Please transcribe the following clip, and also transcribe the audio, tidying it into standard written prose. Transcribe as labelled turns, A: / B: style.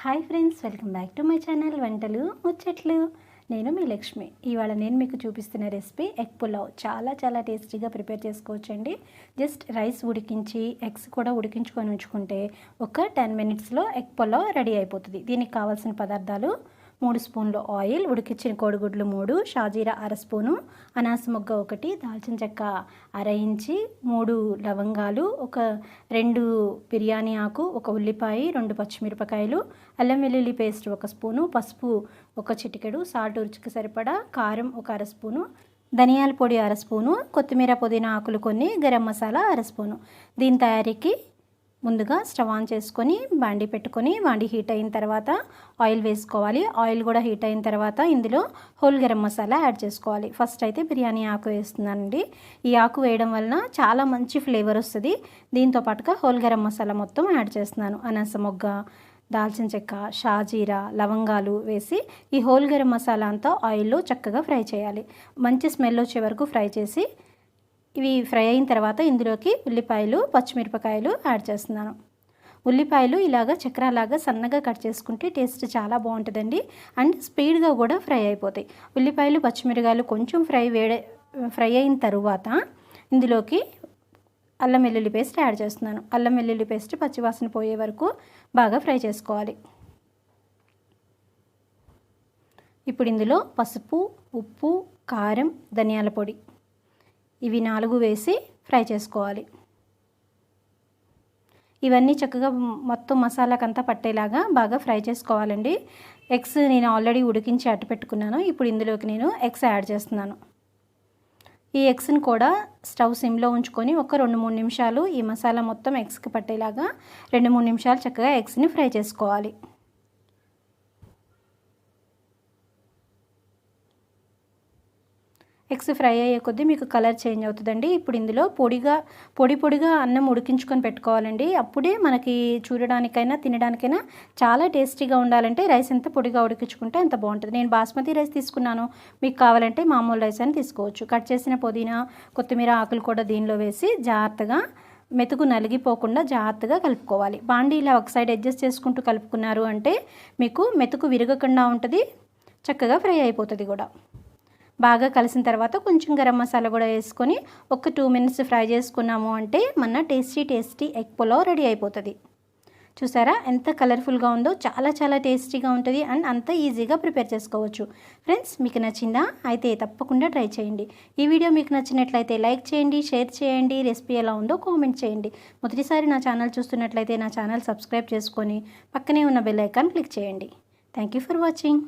A: Hi friends, welcome back to my channel వంటలు ముచ్చట్లు. నేను మీ లక్ష్మి. ఇవాళ నేను మీకు చూపిస్తున్న రెసిపీ ఎగ్ పులావ్. చాలా టేస్టీగా ప్రిపేర్ చేసుకోవచ్చండి. జస్ట్ రైస్ ఉడికించి ఎగ్స్ కూడా ఉడికించుకొని ఉంచుకుంటే ఒక 10 మినిట్స్లో ఎగ్ పులావ్ రెడీ అయిపోతుంది. దీనికి కావాల్సిన పదార్థాలు: 3 స్పూన్లు ఆయిల్, ఉడికించిన కోడిగుడ్లు 3, షాజీరా అర స్పూను, అనాస మొగ్గ 1, దాల్చిన చెక్క అర ఇంచి, 3 లవంగాలు, ఒక 2 బిర్యానీ ఆకు, ఒక ఉల్లిపాయ, 2 పచ్చిమిరపకాయలు, అల్లం వెల్లుల్లి పేస్ట్ 1 స్పూను, పసుపు 1 చిటికెడు, సాల్ట్ రుచికి సరిపడా, కారం 1 అర స్పూను, ధనియాల పొడి అర స్పూను, కొత్తిమీర పుదీనా ఆకులు కొన్ని, గరం మసాలా అర స్పూను. దీని తయారీకి ముందుగా స్టవ్ ఆన్ చేసుకొని బాండి పెట్టుకొని బాండి హీట్ అయిన తర్వాత ఆయిల్ వేసుకోవాలి. ఆయిల్ కూడా హీట్ అయిన తర్వాత ఇందులో హోల్ గరం మసాలా యాడ్ చేసుకోవాలి. ఫస్ట్ అయితే బిర్యానీ ఆకు వేస్తున్నానండి. ఈ ఆకు వేయడం వలన చాలా మంచి ఫ్లేవర్ వస్తుంది. దీంతో పాటుగా హోల్ గరం మసాలా మొత్తం యాడ్ చేస్తున్నాను. అనాస మొగ్గ, దాల్చిన చెక్క, షాజీరా, లవంగాలు వేసి ఈ హోల్ గరం మసాలా అంతా ఆయిల్లో చక్కగా ఫ్రై చేయాలి. మంచి స్మెల్ వచ్చే వరకు ఫ్రై చేసి ఇవి ఫ్రై అయిన తర్వాత ఇందులోకి ఉల్లిపాయలు, పచ్చిమిరపకాయలు యాడ్ చేస్తున్నాను. ఉల్లిపాయలు ఇలాగా చక్రాలాగా సన్నగా కట్ చేసుకుంటే టేస్ట్ చాలా బాగుంటుందండి. అండ్ స్పీడ్గా కూడా ఫ్రై అయిపోతాయి. ఉల్లిపాయలు, పచ్చిమిరపకాయలు కొంచెం ఫ్రై అయిన తర్వాత ఇందులోకి అల్లం వెల్లుల్లి పేస్ట్ యాడ్ చేస్తున్నాను. అల్లం వెల్లుల్లి పేస్ట్ పచ్చివాసన పోయే వరకు బాగా ఫ్రై చేసుకోవాలి. ఇప్పుడు ఇందులో పసుపు, ఉప్పు, కారం, ధనియాల పొడి ఇవి 4 వేసి ఫ్రై చేసుకోవాలి. ఇవన్నీ చక్కగా మొత్తం మసాలాకంతా పట్టేలాగా బాగా ఫ్రై చేసుకోవాలండి. ఎగ్స్ నేను ఆల్రెడీ ఉడికించి అట్టు పెట్టుకున్నాను. ఇప్పుడు ఇందులోకి నేను ఎగ్స్ యాడ్ చేస్తున్నాను. ఈ ఎగ్స్ని కూడా స్టవ్ సిమ్లో ఉంచుకొని ఒక 2-3 నిమిషాలు ఈ మసాలా మొత్తం ఎగ్స్కి పట్టేలాగా 2-3 నిమిషాలు చక్కగా ఎగ్స్ని ఫ్రై చేసుకోవాలి. ఎగ్స్ ఫ్రై అయ్యే కొద్దీ మీకు కలర్ చేంజ్ అవుతుందండి. ఇప్పుడు ఇందులో పొడిగా అన్నం ఉడికించుకొని పెట్టుకోవాలండి. అప్పుడే మనకి చూడడానికైనా తినడానికైనా చాలా టేస్టీగా ఉండాలంటే రైస్ ఎంత పొడిగా ఉడికించుకుంటే అంత బాగుంటుంది. నేను బాస్మతి రైస్ తీసుకున్నాను. మీకు కావాలంటే మామూలు రైస్ అని తీసుకోవచ్చు. కట్ చేసిన పుదీనా, కొత్తిమీర ఆకులు కూడా దీనిలో వేసి జాగ్రత్తగా మెతుకు నలిగిపోకుండా జాగ్రత్తగా కలుపుకోవాలి. బాండీలా ఒక సైడ్ అడ్జస్ట్ చేసుకుంటూ కలుపుకున్నారు అంటే మీకు మెతుకు విరగకుండా ఉంటుంది, చక్కగా ఫ్రై అయిపోతుంది కూడా. బాగా కలిసిన తర్వాత కొంచెం గరం మసాలా కూడా వేసుకొని ఒక 2 మినిట్స్ ఫ్రై చేసుకున్నాము అంటే మన టేస్టీ ఎగ్ పులావ్ రెడీ అయిపోతుంది. చూసారా ఎంత కలర్ఫుల్గా ఉందో? చాలా టేస్టీగా ఉంటుంది అండ్ అంత ఈజీగా ప్రిపేర్ చేసుకోవచ్చు. ఫ్రెండ్స్, మీకు నచ్చిందా? అయితే తప్పకుండా ట్రై చేయండి. ఈ వీడియో మీకు నచ్చినట్లయితే లైక్ చేయండి, షేర్ చేయండి. రెసిపీ ఎలా ఉందో కామెంట్ చేయండి. మొదటిసారి నా ఛానల్ చూస్తున్నట్లయితే నా ఛానల్ సబ్స్క్రైబ్ చేసుకొని పక్కనే ఉన్న బెల్ ఐకాన్ క్లిక్ చేయండి. Thank you for watching.